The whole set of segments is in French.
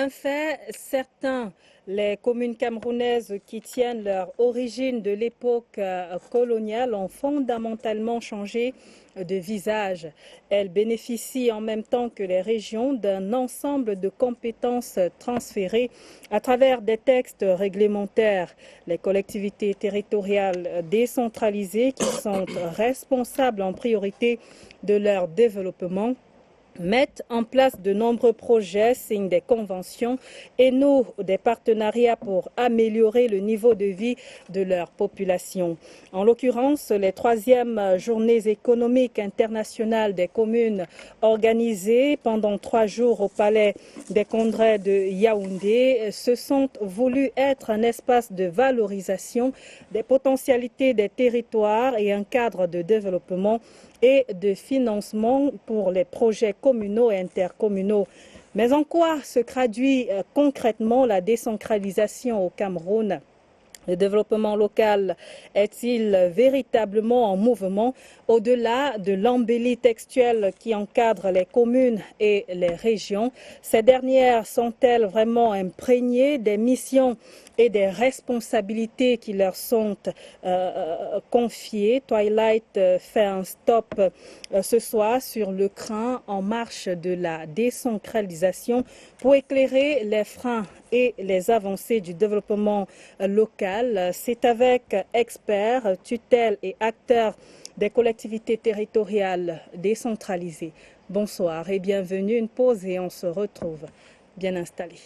Un fait certain, les communes camerounaises qui tiennent leur origine de l'époque coloniale ont fondamentalement changé de visage. Elles bénéficient en même temps que les régions d'un ensemble de compétences transférées à travers des textes réglementaires. Les collectivités territoriales décentralisées qui sont responsables en priorité de leur développement mettent en place de nombreux projets, signent des conventions et nouent des partenariats pour améliorer le niveau de vie de leur population. En l'occurrence, les 3e journées économiques internationales des communes organisées pendant 3 jours au Palais des Congrès de Yaoundé se sont voulues être un espace de valorisation des potentialités des territoires et un cadre de développement et de financement pour les projets communaux et intercommunaux. Mais en quoi se traduit concrètement la décentralisation au Cameroun ? Le développement local est-il véritablement en mouvement au-delà de l'embellie textuelle qui encadre les communes et les régions? Ces dernières sont-elles vraiment imprégnées des missions et des responsabilités qui leur sont confiées? Twilight fait un stop ce soir sur le train en marche de la décentralisation pour éclairer les freins et les avancées du développement local. C'est avec experts, tutelles et acteurs des collectivités territoriales décentralisées. Bonsoir et bienvenue. Une pause et on se retrouve bien installés.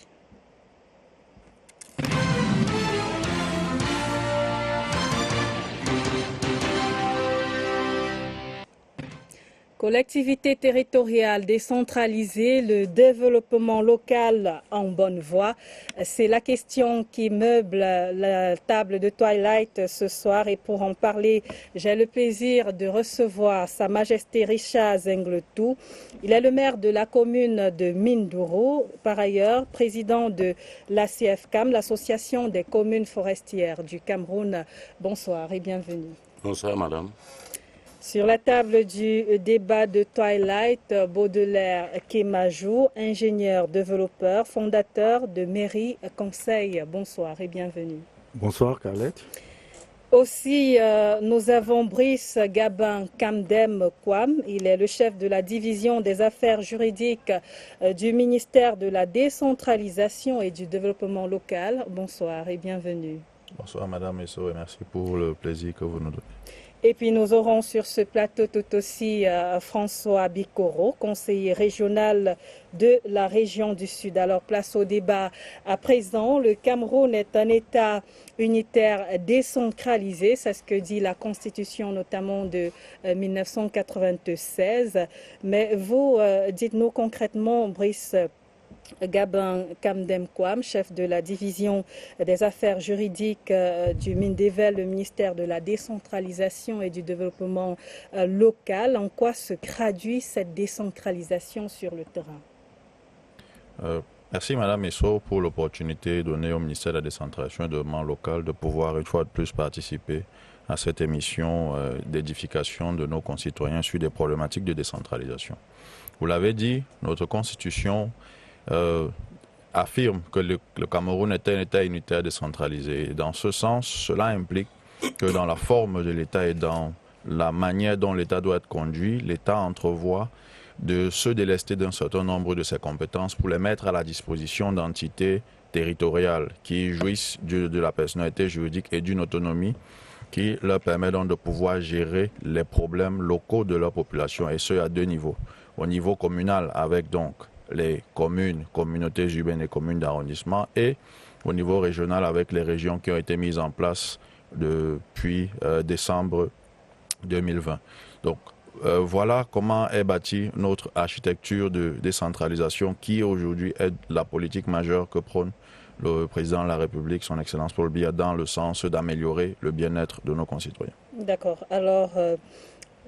Collectivité territoriale décentralisée, le développement local en bonne voie, c'est la question qui meuble la table de Twilight ce soir. Et pour en parler, j'ai le plaisir de recevoir Sa Majesté Richard Zengletou. Il est le maire de la commune de Mindouro, par ailleurs président de l'ACFCAM, l'Association des communes forestières du Cameroun. Bonsoir et bienvenue. Bonsoir madame. Sur la table du débat de Twilight, Baudelaire Kemajou, ingénieur développeur, fondateur de Mairie Conseil. Bonsoir et bienvenue. Bonsoir Carlette. Aussi, nous avons Brice Gabin Kamdem Kwam. Il est le chef de la division des affaires juridiques du ministère de la décentralisation et du développement local. Bonsoir et bienvenue. Bonsoir Madame Esso et merci pour le plaisir que vous nous donnez. Et puis nous aurons sur ce plateau tout aussi François Bikoro, conseiller régional de la région du Sud. Alors place au débat à présent. Le Cameroun est un État unitaire décentralisé, c'est ce que dit la Constitution notamment de 1996. Mais vous, dites-nous concrètement, Brice Gabin Kamdem Kwam, chef de la division des affaires juridiques du MINDEVEL, le ministère de la décentralisation et du développement local. En quoi se traduit cette décentralisation sur le terrain? Merci Madame Esso pour l'opportunité donnée au ministère de la décentralisation et du développement local de pouvoir une fois de plus participer à cette émission d'édification de nos concitoyens sur des problématiques de décentralisation. Vous l'avez dit, notre Constitution affirme que le Cameroun est un État unitaire décentralisé. Et dans ce sens, cela implique que dans la forme de l'État et dans la manière dont l'État doit être conduit, l'État entrevoit de se délester d'un certain nombre de ses compétences pour les mettre à la disposition d'entités territoriales qui jouissent de la personnalité juridique et d'une autonomie qui leur permet donc de pouvoir gérer les problèmes locaux de leur population, et ce à 2 niveaux. Au niveau communal avec donc les communes, communautés urbaines et communes d'arrondissement, et au niveau régional avec les régions qui ont été mises en place depuis décembre 2020. Donc voilà comment est bâtie notre architecture de décentralisation qui aujourd'hui est la politique majeure que prône le président de la République, son Excellence Paul Biya, dans le sens d'améliorer le bien-être de nos concitoyens. D'accord. Alors,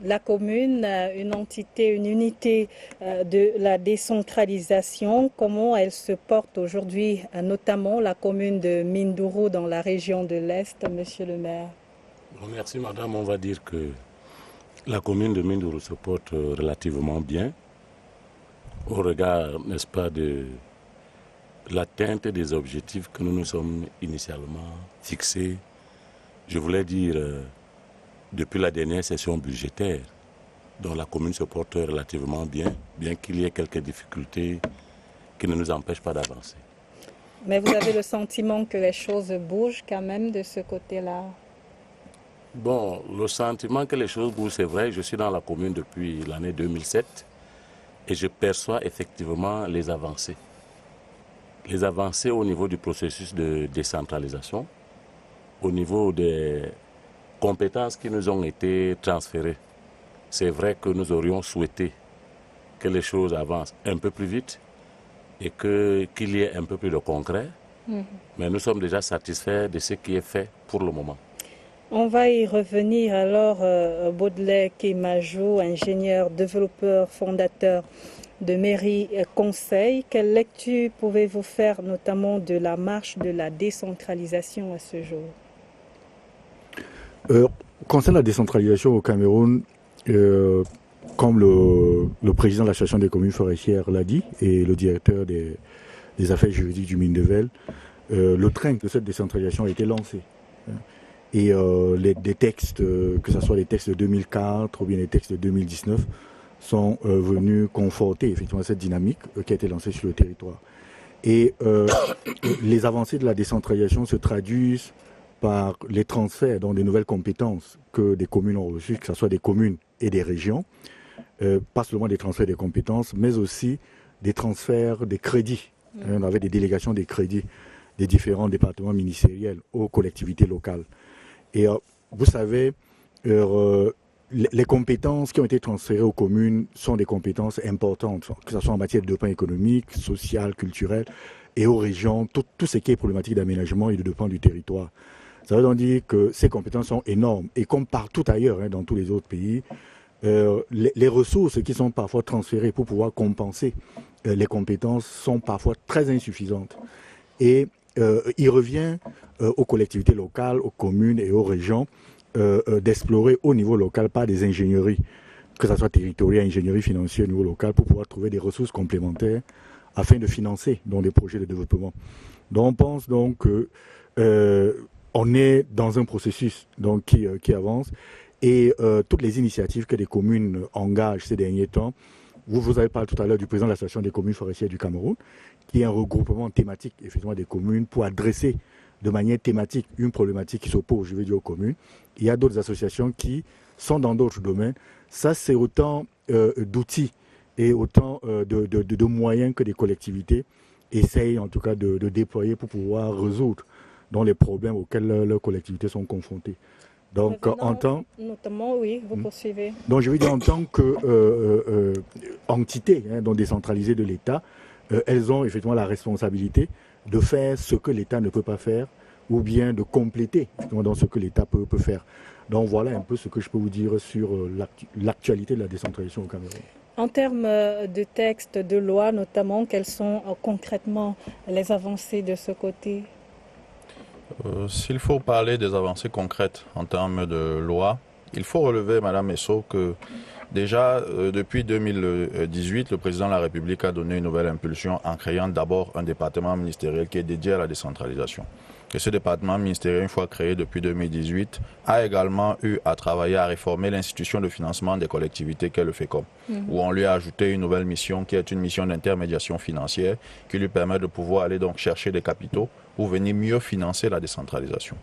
la commune, une entité, une unité de la décentralisation, comment elle se porte aujourd'hui, notamment la commune de Mindouro dans la région de l'Est, monsieur le maire? Merci madame, on va dire que la commune de Mindouro se porte relativement bien au regard, n'est-ce pas, l'atteinte des objectifs que nous nous sommes initialement fixés, je voulais dire, depuis la dernière session budgétaire, dont la commune se porte relativement bien qu'il y ait quelques difficultés qui ne nous empêchent pas d'avancer. Mais vous avez le sentiment que les choses bougent quand même de ce côté-là? Bon, le sentiment que les choses bougent, c'est vrai. Je suis dans la commune depuis l'année 2007 et je perçois effectivement les avancées. Les avancées au niveau du processus de décentralisation, au niveau des compétences qui nous ont été transférées. C'est vrai que nous aurions souhaité que les choses avancent un peu plus vite et qu'il y ait un peu plus de concret, mais nous sommes déjà satisfaits de ce qui est fait pour le moment. On va y revenir alors, Baudelaire Kémajou, ingénieur, développeur, fondateur de Mairie Conseil. Quelle lecture pouvez-vous faire notamment de la marche de la décentralisation à ce jour? Concernant la décentralisation au Cameroun, comme le président de l'association des communes forestières l'a dit et le directeur des affaires juridiques du Mindevel, le train de cette décentralisation a été lancé. Et des textes, que ce soit les textes de 2004 ou bien les textes de 2019, sont venus conforter effectivement cette dynamique qui a été lancée sur le territoire. Et les avancées de la décentralisation se traduisent par les transferts dans des nouvelles compétences que des communes ont reçues, que ce soit des communes et des régions, pas seulement des transferts des compétences, mais aussi des transferts des crédits. On avait des délégations des crédits des différents départements ministériels aux collectivités locales. Et vous savez, les compétences qui ont été transférées aux communes sont des compétences importantes, que ce soit en matière de développement économique, social, culturel, et aux régions, tout ce qui est problématique d'aménagement et de développement du territoire. Ça veut donc dire que ces compétences sont énormes. Et comme partout ailleurs, dans tous les autres pays, les ressources qui sont parfois transférées pour pouvoir compenser les compétences sont parfois très insuffisantes. Et il revient aux collectivités locales, aux communes et aux régions d'explorer au niveau local par des ingénieries, que ce soit territoriale, ingénierie financière au niveau local, pour pouvoir trouver des ressources complémentaires afin de financer des projets de développement. Donc on pense donc qu'on est dans un processus qui avance et toutes les initiatives que les communes engagent ces derniers temps. Vous avez parlé tout à l'heure du président de l'association des communes forestières du Cameroun, qui est un regroupement thématique effectivement des communes pour adresser de manière thématique une problématique qui s'oppose, je veux dire, aux communes. Il y a d'autres associations qui sont dans d'autres domaines. Ça, c'est autant d'outils et autant de moyens que des collectivités essayent en tout cas de déployer pour pouvoir résoudre dans les problèmes auxquels leurs collectivités sont confrontées. Donc, notamment, oui, vous poursuivez. Donc, je veux dire, en tant qu'entité décentralisée de l'État, elles ont effectivement la responsabilité de faire ce que l'État ne peut pas faire ou bien de compléter dans ce que l'État peut faire. Donc, voilà un peu ce que je peux vous dire sur l'actualité de la décentralisation au Cameroun. En termes de textes, de loi notamment, quelles sont concrètement les avancées de ce côté? S'il faut parler des avancées concrètes en termes de loi, il faut relever, Madame Esso, que déjà depuis 2018, le président de la République a donné une nouvelle impulsion en créant d'abord un département ministériel qui est dédié à la décentralisation. Et ce département ministériel, une fois créé depuis 2018, a également eu à travailler à réformer l'institution de financement des collectivités qu'est le FECOM, où on lui a ajouté une nouvelle mission qui est une mission d'intermédiation financière qui lui permet de pouvoir aller donc chercher des capitaux pour venir mieux financer la décentralisation.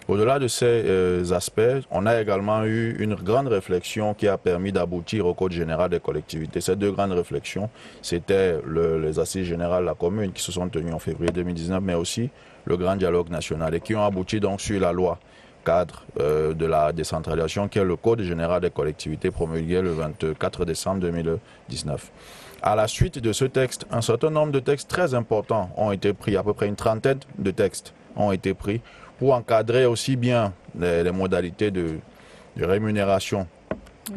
Au-delà de ces aspects, on a également eu une grande réflexion qui a permis d'aboutir au Code général des collectivités. Ces deux grandes réflexions, c'était les assises générales de la commune qui se sont tenues en février 2019, mais aussi le grand dialogue national et qui ont abouti donc sur la loi cadre de la décentralisation qui est le Code général des collectivités promulgué le 24 décembre 2019. À la suite de ce texte, un certain nombre de textes très importants ont été pris, à peu près une trentaine de textes ont été pris pour encadrer aussi bien les modalités de rémunération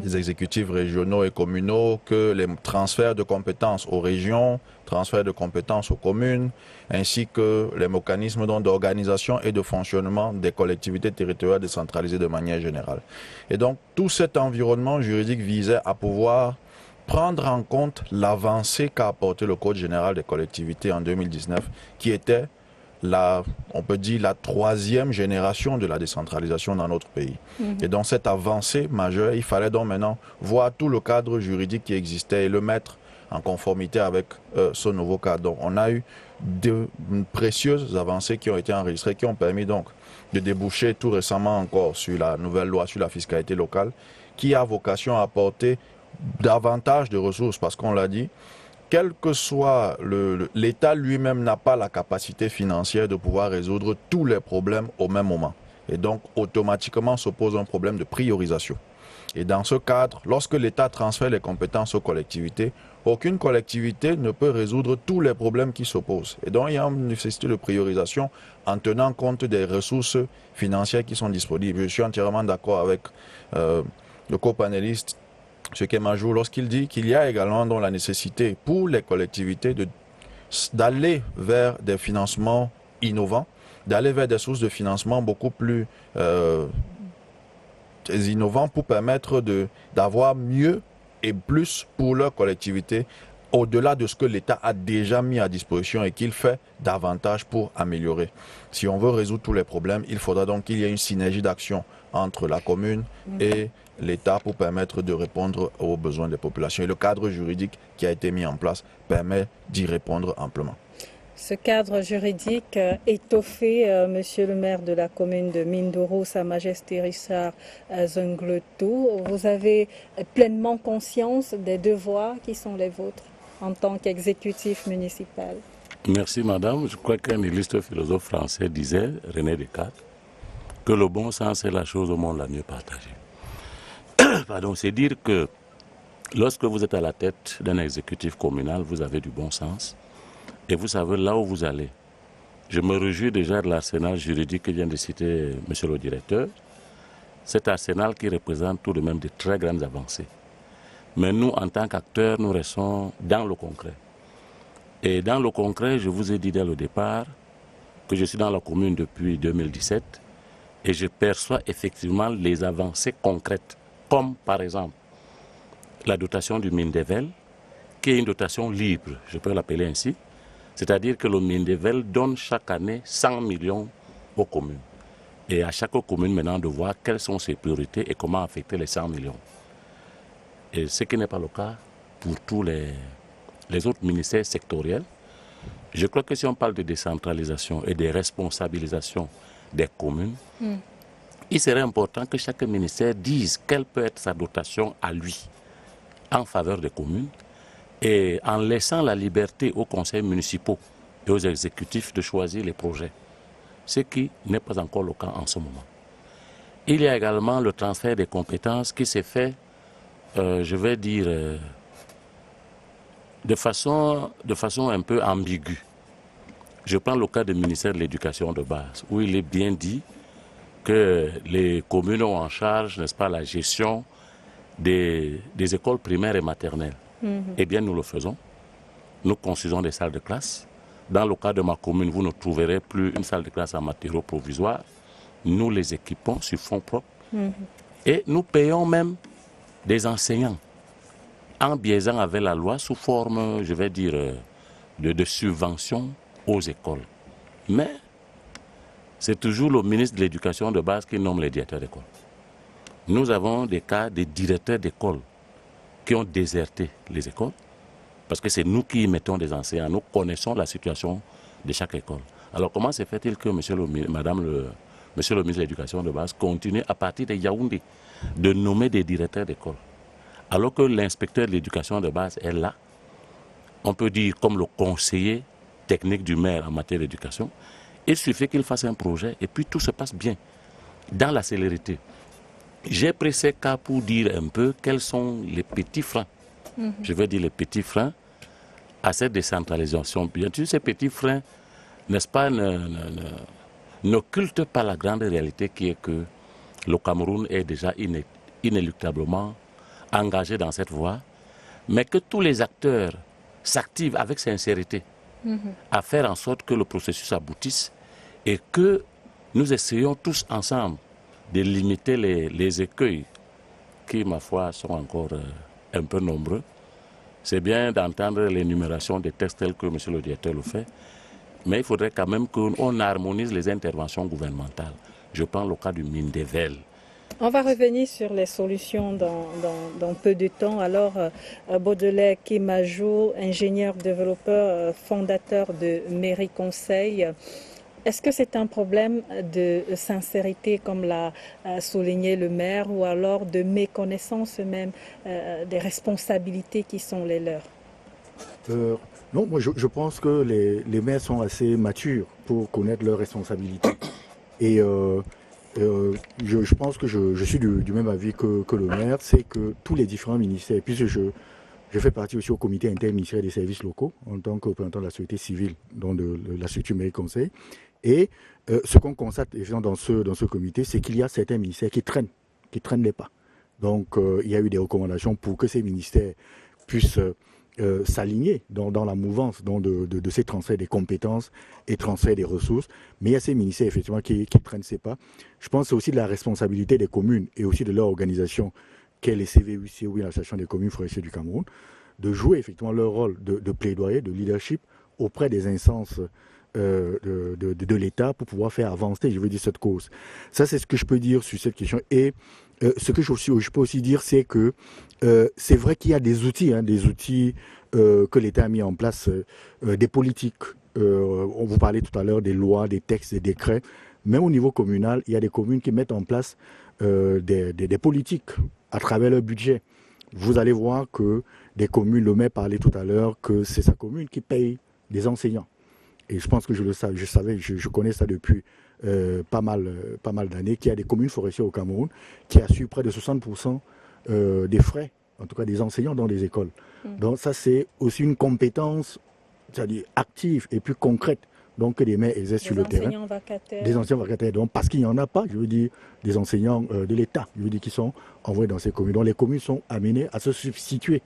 des exécutifs régionaux et communaux que les transferts de compétences aux régions, transferts de compétences aux communes, ainsi que les mécanismes d'organisation et de fonctionnement des collectivités territoriales décentralisées de manière générale. Et donc, tout cet environnement juridique visait à pouvoir prendre en compte l'avancée qu'a apporté le Code général des collectivités en 2019, qui était on peut dire la 3e génération de la décentralisation dans notre pays. Et dans cette avancée majeure, il fallait donc maintenant voir tout le cadre juridique qui existait et le mettre en conformité avec ce nouveau cadre. Donc, on a eu de précieuses avancées qui ont été enregistrées, qui ont permis donc de déboucher tout récemment encore sur la nouvelle loi sur la fiscalité locale, qui a vocation à apporter davantage de ressources, parce qu'on l'a dit, quel que soit l'État lui-même n'a pas la capacité financière de pouvoir résoudre tous les problèmes au même moment. Et donc, automatiquement se pose un problème de priorisation. Et dans ce cadre, lorsque l'État transfère les compétences aux collectivités, aucune collectivité ne peut résoudre tous les problèmes qui s'opposent. Et donc, il y a une nécessité de priorisation en tenant compte des ressources financières qui sont disponibles. Je suis entièrement d'accord avec le copanéliste, M. Kemajou, lorsqu'il dit qu'il y a également donc la nécessité pour les collectivités d'aller vers des financements innovants, d'aller vers des sources de financement beaucoup plus innovants pour permettre d'avoir mieux et plus pour leur collectivité, au-delà de ce que l'État a déjà mis à disposition et qu'il fait davantage pour améliorer. Si on veut résoudre tous les problèmes, il faudra donc qu'il y ait une synergie d'action entre la commune et l'État pour permettre de répondre aux besoins des populations. Et le cadre juridique qui a été mis en place permet d'y répondre amplement. Ce cadre juridique étoffé, monsieur le maire de la commune de Mindoro, Sa Majesté Richard Zungletou, vous avez pleinement conscience des devoirs qui sont les vôtres en tant qu'exécutif municipal? Merci madame. Je crois qu'un illustre philosophe français disait, René Descartes, que le bon sens est la chose au monde la mieux partagée. Pardon, c'est dire que lorsque vous êtes à la tête d'un exécutif communal, vous avez du bon sens et vous savez là où vous allez. Je me réjouis déjà de l'arsenal juridique que vient de citer monsieur le directeur. Cet arsenal qui représente tout de même de très grandes avancées. Mais nous, en tant qu'acteurs, nous restons dans le concret. Et dans le concret, je vous ai dit dès le départ que je suis dans la commune depuis 2017 et je perçois effectivement les avancées concrètes, comme par exemple la dotation du Mindevel, qui est une dotation libre, je peux l'appeler ainsi. C'est-à-dire que le Mindevel donne chaque année 100 millions aux communes. Et à chaque commune maintenant de voir quelles sont ses priorités et comment affecter les 100 millions. Et ce qui n'est pas le cas pour tous les autres ministères sectoriels. Je crois que si on parle de décentralisation et de responsabilisation des communes, il serait important que chaque ministère dise quelle peut être sa dotation à lui en faveur des communes et en laissant la liberté aux conseils municipaux et aux exécutifs de choisir les projets, ce qui n'est pas encore le cas en ce moment. Il y a également le transfert des compétences qui s'est fait, je vais dire, de façon un peu ambiguë. Je prends le cas du ministère de l'Éducation de base, où il est bien dit que les communes ont en charge, n'est-ce pas, la gestion des écoles primaires et maternelles. Eh bien, nous le faisons. Nous construisons des salles de classe. Dans le cas de ma commune, vous ne trouverez plus une salle de classe en matériaux provisoires. Nous les équipons sur fonds propres. Et nous payons même des enseignants en biaisant avec la loi sous forme, je vais dire, de subventions aux écoles. Mais c'est toujours le ministre de l'Éducation de base qui nomme les directeurs d'école. Nous avons des cas de directeurs d'école qui ont déserté les écoles parce que c'est nous qui y mettons des enseignants. Nous connaissons la situation de chaque école. Alors comment se fait-il que monsieur le ministre de l'Éducation de base continue à partir de Yaoundé de nommer des directeurs d'école alors que l'inspecteur de l'éducation de base est là, on peut dire comme le conseiller technique du maire en matière d'éducation. Il suffit qu'il fasse un projet et puis tout se passe bien, dans la célérité. J'ai pris ces cas pour dire un peu quels sont les petits freins, je vais dire les petits freins à cette décentralisation. Bien sûr, ces petits freins, n'est-ce pas, n'occultent pas la grande réalité qui est que le Cameroun est déjà inéluctablement engagé dans cette voie, mais que tous les acteurs s'activent avec sincérité à faire en sorte que le processus aboutisse et que nous essayons tous ensemble de limiter les écueils qui, ma foi, sont encore un peu nombreux C'est bien d'entendre l'énumération des textes tels que M. le directeur le fait, mais il faudrait quand même qu'on harmonise les interventions gouvernementales. Je prends le cas du Mindevel. On va revenir sur les solutions dans peu de temps. Alors, Baudelaire Kimajou, ingénieur développeur, fondateur de Mairie Conseil, est-ce que c'est un problème de sincérité, comme l'a souligné le maire, ou alors de méconnaissance même des responsabilités qui sont les leurs? Non, moi je pense que les maires sont assez matures pour connaître leurs responsabilités. Et je pense que je suis du même avis que le maire, c'est que tous les différents ministères, puisque je fais partie aussi au comité interministériel des services locaux en tant que représentant de la société civile, donc de la structure Mairie Conseil. Et ce qu'on constate évidemment dans ce comité, c'est qu'il y a certains ministères qui traînent les pas. Donc il y a eu des recommandations pour que ces ministères puissent s'aligner dans la mouvance de ces transferts des compétences et transferts des ressources. Mais il y a ces ministères effectivement qui traînent ces pas. Je pense que c'est aussi de la responsabilité des communes et aussi de leur organisation, qu'est les CVUC, ou l'Association des communes forestières du Cameroun, de jouer effectivement leur rôle de plaidoyer, de leadership auprès des instances de l'État pour pouvoir faire avancer, je veux dire, cette cause. Ça, c'est ce que je peux dire sur cette question. Et ce que je peux aussi dire, c'est que c'est vrai qu'il y a des outils que l'État a mis en place, des politiques. On vous parlait tout à l'heure des lois, des textes, des décrets. Même au niveau communal, il y a des communes qui mettent en place des politiques à travers leur budget. Vous allez voir que des communes, le maire parlait tout à l'heure, que c'est sa commune qui paye des enseignants. Et je pense que je connais ça depuis pas mal d'années, qu'il y a des communes forestières au Cameroun qui assurent près de 60% des frais, en tout cas des enseignants dans les écoles. Donc ça, c'est aussi une compétence, c'est-à-dire active et plus concrète, donc que les maires exercent sur le terrain. Des enseignants vacataires. Donc parce qu'il n'y en a pas, je veux dire, des enseignants de l'État, je veux dire, qui sont envoyés dans ces communes. Donc les communes sont amenées à se substituer,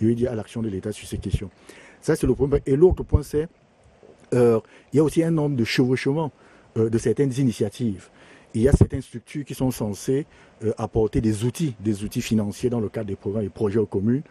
je veux dire, à l'action de l'État sur ces questions. Ça, c'est le premier point. Et l'autre point, c'est il y a aussi un nombre de chevauchements de certaines initiatives. Il y a certaines structures qui sont censées apporter des outils financiers dans le cadre des programmes et projets aux communes,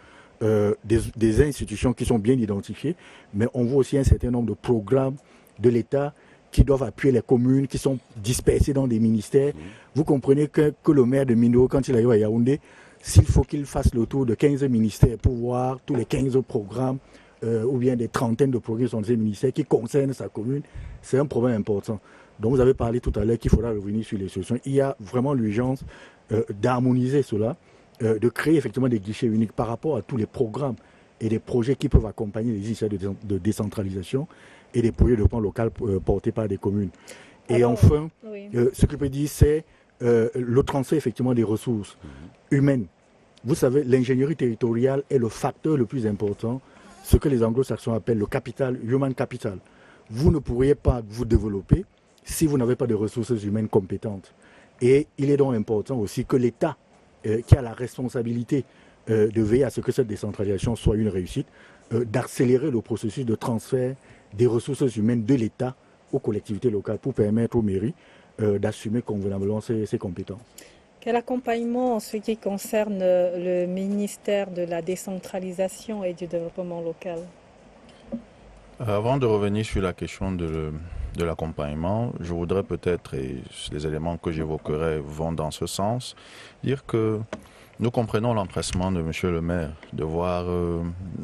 des institutions qui sont bien identifiées, mais on voit aussi un certain nombre de programmes de l'État qui doivent appuyer les communes, qui sont dispersées dans des ministères. Vous comprenez que le maire de Mindo, quand il arrive à Yaoundé, s'il faut qu'il fasse le tour de 15 ministères pour voir tous les 15 programmes, ou bien des trentaines de programmes dans ces ministères qui concernent sa commune, c'est un problème important. Donc vous avez parlé tout à l'heure qu'il faudra revenir sur les solutions. Il y a vraiment l'urgence d'harmoniser cela, de créer effectivement des guichets uniques par rapport à tous les programmes et des projets qui peuvent accompagner les initiatives de décentralisation et des projets de plan local portés par des communes. Et enfin, ce que je peux dire, c'est le transfert effectivement des ressources humaines. Vous savez, l'ingénierie territoriale est le facteur le plus important, ce que les anglo-saxons appellent le capital, human capital. Vous ne pourriez pas vous développer si vous n'avez pas de ressources humaines compétentes. Et il est donc important aussi que l'État, qui a la responsabilité de veiller à ce que cette décentralisation soit une réussite, d'accélérer le processus de transfert des ressources humaines de l'État aux collectivités locales pour permettre aux mairies d'assumer convenablement ces compétences. Quel accompagnement en ce qui concerne le ministère de la décentralisation et du développement local? Avant de revenir sur la question de l'accompagnement, je voudrais peut-être, et les éléments que j'évoquerai vont dans ce sens, dire que nous comprenons l'empressement de M. le maire de voir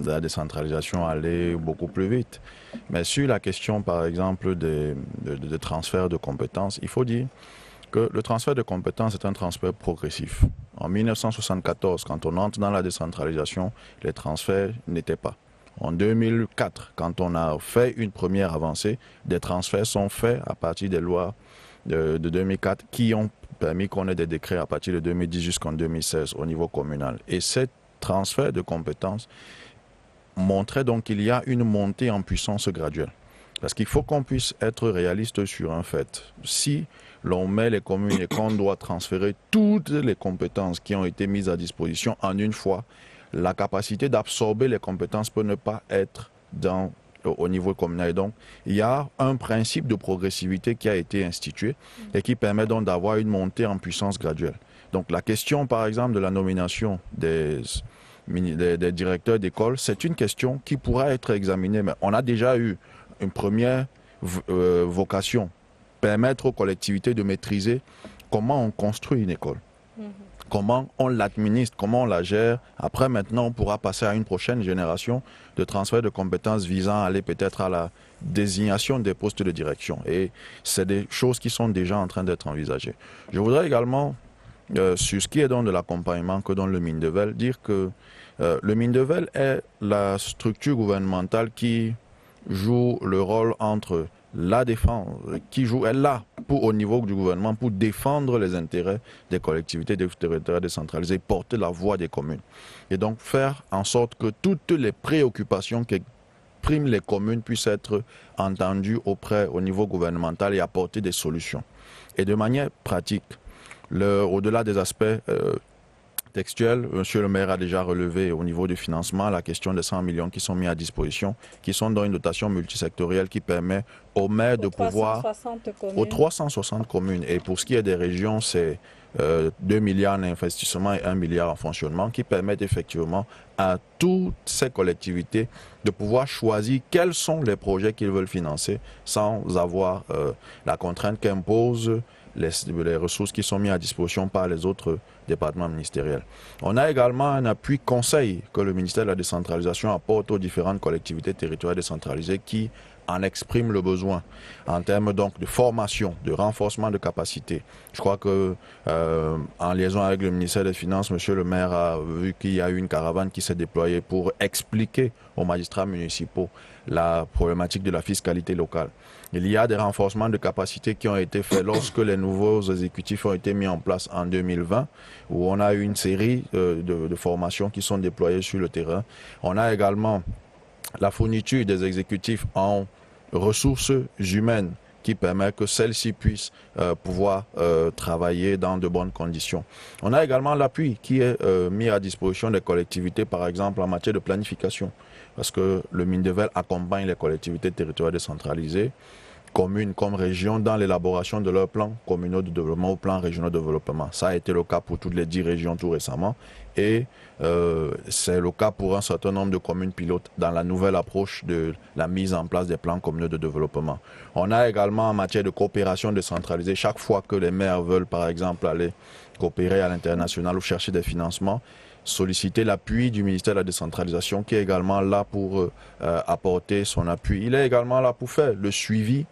la décentralisation aller beaucoup plus vite. Mais sur la question, par exemple, de transfert de compétences, il faut dire que le transfert de compétences est un transfert progressif. En 1974, quand on entre dans la décentralisation, les transferts n'étaient pas. En 2004, quand on a fait une première avancée, des transferts sont faits à partir des lois de 2004 qui ont permis qu'on ait des décrets à partir de 2010 jusqu'en 2016 au niveau communal. Et ces transferts de compétences montraient donc qu'il y a une montée en puissance graduelle. Parce qu'il faut qu'on puisse être réaliste sur un fait. Si l'on met les communes et qu'on doit transférer toutes les compétences qui ont été mises à disposition en une fois, la capacité d'absorber les compétences peut ne pas être au niveau communal. Et donc, il y a un principe de progressivité qui a été institué et qui permet donc d'avoir une montée en puissance graduelle. Donc, la question, par exemple, de la nomination des des directeurs d'école, c'est une question qui pourra être examinée. Mais on a déjà eu une première vocation, permettre aux collectivités de maîtriser comment on construit une école. Comment on l'administre, comment on la gère. Après, maintenant, on pourra passer à une prochaine génération de transfert de compétences visant à aller peut-être à la désignation des postes de direction. Et c'est des choses qui sont déjà en train d'être envisagées. Je voudrais également, sur ce qui est donc de l'accompagnement que donne le Mindevel, dire que le Mindevel est la structure gouvernementale qui joue le rôle entre la défense, qui joue, elle là, au niveau du gouvernement, pour défendre les intérêts des collectivités, des territoires décentralisés, porter la voix des communes. Et donc faire en sorte que toutes les préoccupations qui expriment les communes puissent être entendues au niveau gouvernemental et apporter des solutions. Et de manière pratique, au-delà des aspects textuel, Monsieur le maire a déjà relevé au niveau du financement la question des 100 millions qui sont mis à disposition, qui sont dans une dotation multisectorielle qui permet aux maires de pouvoir... Aux 360 communes. Et pour ce qui est des régions, c'est 2 milliards en investissement et 1 milliard en fonctionnement qui permettent effectivement à toutes ces collectivités de pouvoir choisir quels sont les projets qu'ils veulent financer sans avoir la contrainte qu'impose les ressources qui sont mises à disposition par les autres départements ministériels. On a également un appui conseil que le ministère de la décentralisation apporte aux différentes collectivités territoriales décentralisées qui en expriment le besoin en termes donc de formation, de renforcement de capacité. Je crois que en liaison avec le ministère des Finances, Monsieur le maire a vu qu'il y a eu une caravane qui s'est déployée pour expliquer aux magistrats municipaux la problématique de la fiscalité locale. Il y a des renforcements de capacités qui ont été faits lorsque les nouveaux exécutifs ont été mis en place en 2020, où on a eu une série de formations qui sont déployées sur le terrain. On a également la fourniture des exécutifs en ressources humaines qui permet que celles-ci puissent pouvoir travailler dans de bonnes conditions. On a également l'appui qui est mis à disposition des collectivités, par exemple en matière de planification, parce que le Mindevel accompagne les collectivités territoriales décentralisées, communes comme régions, dans l'élaboration de leurs plans communaux de développement ou plans régionaux de développement. Ça a été le cas pour toutes les 10 régions tout récemment et c'est le cas pour un certain nombre de communes pilotes dans la nouvelle approche de la mise en place des plans communaux de développement. On a également en matière de coopération décentralisée, chaque fois que les maires veulent par exemple aller coopérer à l'international ou chercher des financements, solliciter l'appui du ministère de la décentralisation qui est également là pour apporter son appui. Il est également là pour faire le suivi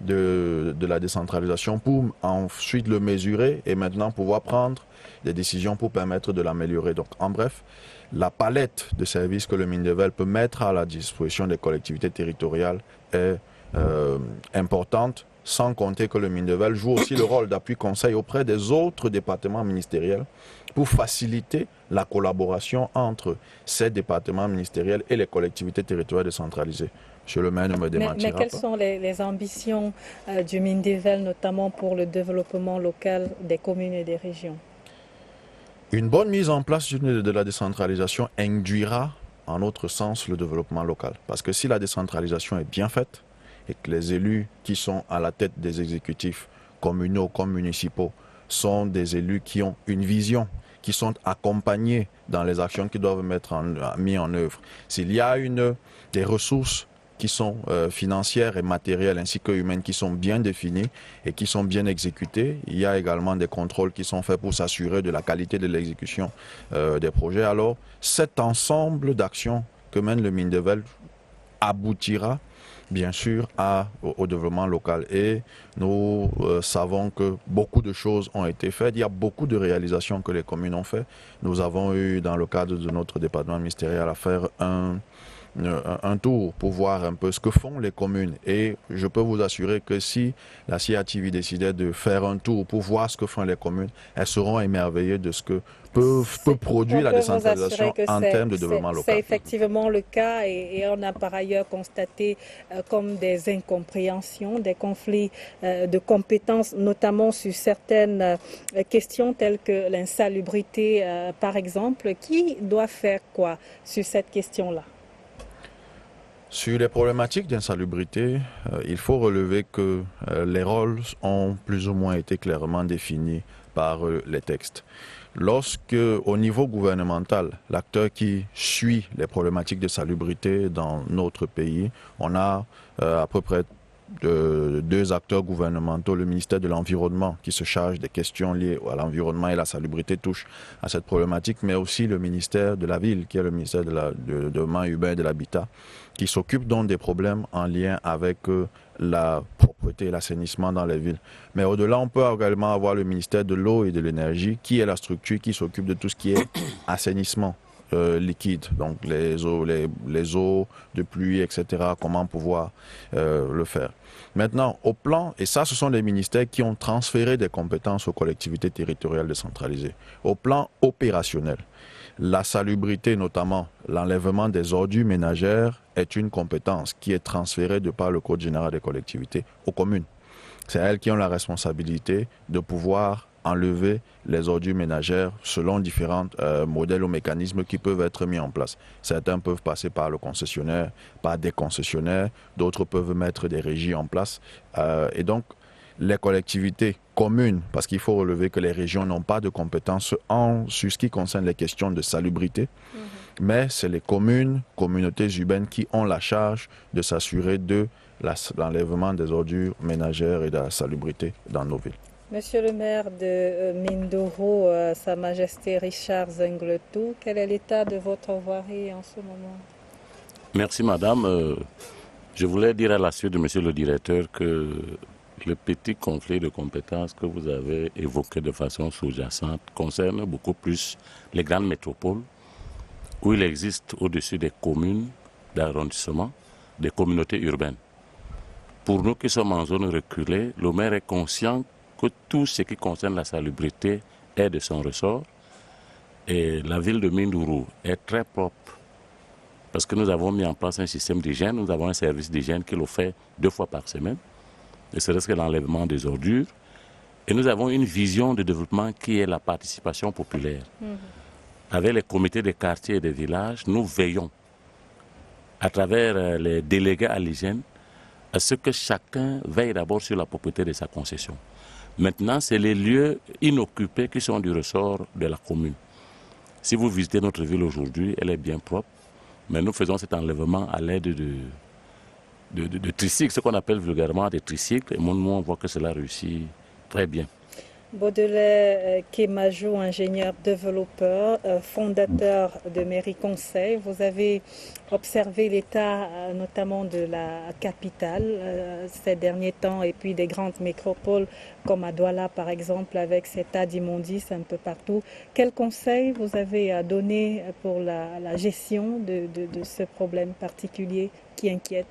de la décentralisation pour ensuite le mesurer et maintenant pouvoir prendre des décisions pour permettre de l'améliorer. Donc en bref, la palette de services que le Mindevel peut mettre à la disposition des collectivités territoriales est importante, sans compter que le Mindevel joue aussi le rôle d'appui conseil auprès des autres départements ministériels pour faciliter la collaboration entre ces départements ministériels et les collectivités territoriales décentralisées. Monsieur le maire ne me démentira pas. Mais quelles sont les ambitions du Mindevel, notamment pour le développement local des communes et des régions? Une bonne mise en place de la décentralisation induira, en notre sens, le développement local. Parce que si la décentralisation est bien faite et que les élus qui sont à la tête des exécutifs communaux comme municipaux sont des élus qui ont une vision, qui sont accompagnés dans les actions qui doivent être mises en œuvre, s'il y a des ressources qui sont financières et matérielles ainsi que humaines qui sont bien définies et qui sont bien exécutées. Il y a également des contrôles qui sont faits pour s'assurer de la qualité de l'exécution des projets. Alors, cet ensemble d'actions que mène le Mindevel aboutira bien sûr au développement local. Et nous savons que beaucoup de choses ont été faites. Il y a beaucoup de réalisations que les communes ont faites. Nous avons eu, dans le cadre de notre département ministériel, à faire un tour pour voir un peu ce que font les communes. Et je peux vous assurer que si la CIATV décidait de faire un tour pour voir ce que font les communes, elles seront émerveillées de ce que peut produire la décentralisation en termes de développement local. C'est effectivement le cas et on a par ailleurs constaté comme des incompréhensions, des conflits de compétences, notamment sur certaines questions telles que l'insalubrité par exemple. Qui doit faire quoi sur cette question-là? Sur les problématiques d'insalubrité, il faut relever que les rôles ont plus ou moins été clairement définis par les textes. Lorsque, au niveau gouvernemental, l'acteur qui suit les problématiques de salubrité dans notre pays, on a à peu près deux acteurs gouvernementaux, le ministère de l'Environnement qui se charge des questions liées à l'environnement et la salubrité touche à cette problématique, mais aussi le ministère de la Ville, qui est le ministère de développement urbain et de l'habitat, qui s'occupe donc des problèmes en lien avec la propreté et l'assainissement dans les villes. Mais au-delà, on peut également avoir le ministère de l'eau et de l'énergie, qui est la structure qui s'occupe de tout ce qui est assainissement liquide, donc les eaux de pluie, etc., comment pouvoir le faire. Maintenant, au plan, et ça, ce sont les ministères qui ont transféré des compétences aux collectivités territoriales décentralisées. Au plan opérationnel, la salubrité, notamment l'enlèvement des ordures ménagères, est une compétence qui est transférée de par le Code général des collectivités aux communes. C'est elles qui ont la responsabilité de pouvoir enlever les ordures ménagères selon différents modèles ou mécanismes qui peuvent être mis en place. Certains peuvent passer par le concessionnaire, par des concessionnaires, d'autres peuvent mettre des régies en place. Et donc, les collectivités communes, parce qu'il faut relever que les régions n'ont pas de compétences sur ce qui concerne les questions de salubrité, mais c'est les communautés urbaines qui ont la charge de s'assurer de l'enlèvement des ordures ménagères et de la salubrité dans nos villes. Monsieur le maire de Mindoro, Sa Majesté Richard Zengletou, quel est l'état de votre voirie en ce moment? Merci madame. Je voulais dire à la suite de monsieur le directeur que le petit conflit de compétences que vous avez évoqué de façon sous-jacente concerne beaucoup plus les grandes métropoles où il existe au-dessus des communes d'arrondissement des communautés urbaines. Pour nous qui sommes en zone reculée, le maire est conscient que tout ce qui concerne la salubrité est de son ressort. Et la ville de Mindoro est très propre parce que nous avons mis en place un système d'hygiène, nous avons un service d'hygiène qui le fait 2 fois par semaine, ne serait-ce que l'enlèvement des ordures. Et nous avons une vision de développement qui est la participation populaire. Avec les comités de quartier et de villages, nous veillons à travers les délégués à l'hygiène à ce que chacun veille d'abord sur la propreté de sa concession. Maintenant, c'est les lieux inoccupés qui sont du ressort de la commune. Si vous visitez notre ville aujourd'hui, elle est bien propre, mais nous faisons cet enlèvement à l'aide de tricycles, ce qu'on appelle vulgairement des tricycles, et nous, on voit que cela réussit très bien. Baudelaire Kemajou, ingénieur développeur, fondateur de Mairie Conseil, vous avez observé l'état notamment de la capitale ces derniers temps et puis des grandes métropoles comme à Douala par exemple avec cet état d'immondice un peu partout. Quels conseils vous avez à donner pour la gestion de ce problème particulier qui inquiète?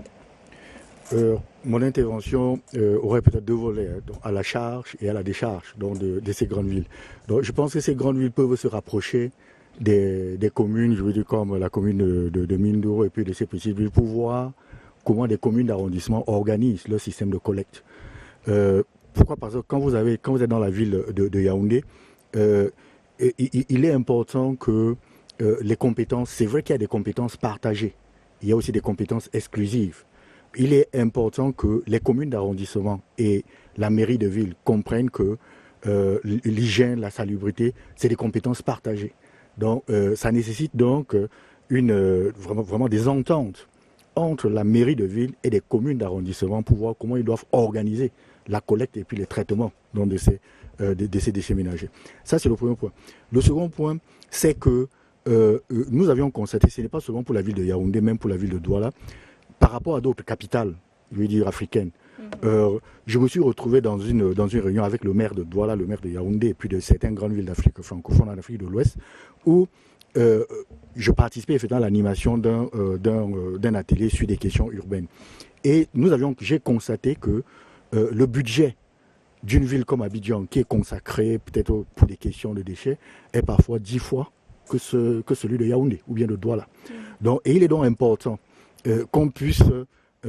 Mon intervention aurait peut-être 2 volets, donc à la charge et à la décharge donc de ces grandes villes. Donc, je pense que ces grandes villes peuvent se rapprocher des communes, je veux dire comme la commune de Mindoro et puis de ces petites villes, pour voir comment des communes d'arrondissement organisent leur système de collecte. Pourquoi? Parce que quand vous êtes dans la ville de Yaoundé, il est important que les compétences, c'est vrai qu'il y a des compétences partagées, il y a aussi des compétences exclusives. Il est important que les communes d'arrondissement et la mairie de ville comprennent que l'hygiène, la salubrité, c'est des compétences partagées. Donc, ça nécessite donc vraiment des ententes entre la mairie de ville et les communes d'arrondissement pour voir comment ils doivent organiser la collecte et puis les traitements donc, de ces déchets ménagers. Ça, c'est le premier point. Le second point, c'est que nous avions constaté, ce n'est pas seulement pour la ville de Yaoundé, même pour la ville de Douala, par rapport à d'autres capitales, je veux dire africaines. Je me suis retrouvé dans une réunion avec le maire de Douala, le maire de Yaoundé, et puis de certaines grandes villes d'Afrique francophone, en Afrique de l'Ouest, où je participais effectivement à l'animation d'un atelier sur des questions urbaines. Et j'ai constaté que le budget d'une ville comme Abidjan, qui est consacré peut-être pour des questions de déchets, est parfois 10 fois que celui de Yaoundé ou bien de Douala. Donc, et il est donc important qu'on puisse,